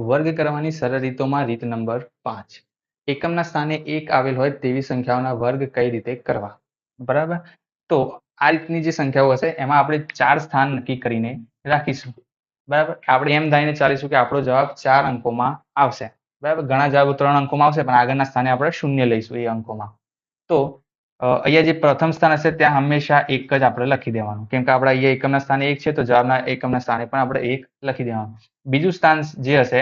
વર્ગ કરવાની સરળ રીતોમાં રીત નંબર 5. એકમના સ્થાને 1 આવેલ હોય તેવી સંખ્યાઓના વર્ગ કઈ રીતે કરવા? બરાબર? તો આ રીતની જે સંખ્યાઓ હશે એમાં આપણે 4 સ્થાન નક્કી કરીને રાખીશું. બરાબર? આપણે એમ ધારીને ચાલીશું કે આપણો જવાબ 4 અંકોમાં આવશે. બરાબર? ઘણા જવાબો 3 અંકોમાં આવશે, પણ આગળના સ્થાને આપણે 0 લઈશું એ અંકોમાં. તો અહીંયા જે પ્રથમ સ્થાન હશે ત્યાં હંમેશા 1 જ આપણે લખી દેવાનું. કેમ કે આપણે અહીંયા એકમના સ્થાને 1 છે, તો જવાબના એકમના સ્થાને પણ આપણે 1 લખી દેવાનું. બીજું સ્થાન જે હશે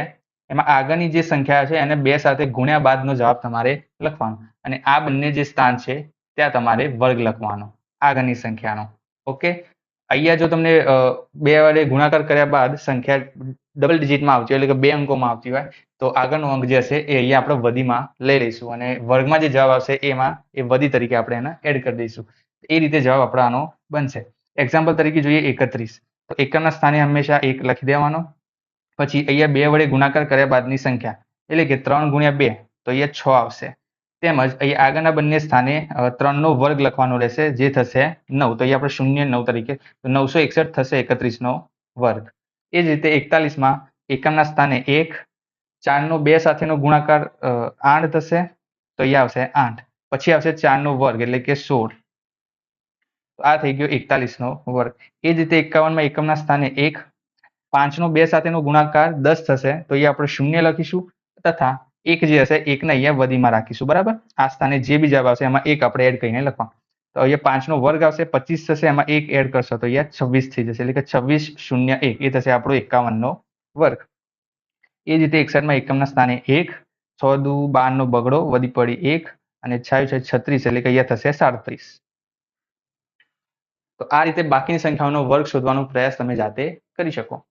એમાં આગળની જે સંખ્યા છે એને 2 સાથે ગુણ્યા બાદનો જવાબ તમારે લખવાનો. અને આ બંને જે સ્થાન છે ત્યાં તમારે વર્ગ લખવાનો આગળની સંખ્યાનો. ઓકે? અહીંયા જો તમને 2 વડે ગુણાકાર કર્યા બાદ સંખ્યા ડબલ ડિજિટમાં આવતી હોય, એટલે કે 2 અંકોમાં આવતી હોય, તો આગળનો અંક જે હશે એ અહીંયા આપણે વધીમાં લઈ લઈશું અને વર્ગમાં જે જવાબ આવશે એમાં એ વધી તરીકે આપણે એને એડ કરી દઈશું. એ રીતે જવાબ આપણો આનો બનશે. એક્ઝામ્પલ તરીકે જોઈએ 31. તો એકમના સ્થાને હંમેશા 1 લખી દેવાનો. પછી અહીંયા 2 વડે ગુણાકાર કર્યા બાદની સંખ્યા, એટલે કે 3 ગુણ્યા 2, તો અહીંયા 6 આવશે. તેમજ અહીંયા આગળના બંને સ્થાને 3 નો વર્ગ લખવાનો રહેશે, જે થશે 9. તો અહીંયા આપણે 0 9 તરીકે, તો 961 થશે 31 નો વર્ગ. એ જ રીતે 41માં એકમના સ્થાને 1, 4 નો 2 સાથેનો ગુણાકાર 8 થશે, તો અહીંયા આવશે 8. પછી આવશે 4 નો વર્ગ એટલે કે 16. આ થઈ ગયો 41 નો વર્ગ. એ જ રીતે 51માં એકમના સ્થાને 1, 5 નો 2 સાથેનો ગુણાકાર 10 થશે, તો અહીંયા આપણે 0 લખીશું, તથા 1 જે હશે 1 ને અહીંયા વધીમાં રાખીશું. બરાબર? આ સ્થાને જે બી જવાબ આવશે એમાં 1 આપણે એડ કરીને લખવાનું. તો અહીંયા 5 નો વર્ગ આવશે, 25 થશે, એમાં 1 એડ કરશો તો અહીંયા 26 થઈ જશે, એટલે કે 26 0 1 એ થશે આપણો 51 નો વર્ગ. એ જ રીતે 61માં એકમના સ્થાને 1, 6 દુ 12 નો બગડો, વધી પડી 1, અને 6 છે 36, એટલે કે અહીંયા થશે 37. તો આ રીતે બાકીની સંખ્યાઓનો વર્ગ શોધવાનો પ્રયાસ તમે જાતે કરી શકો.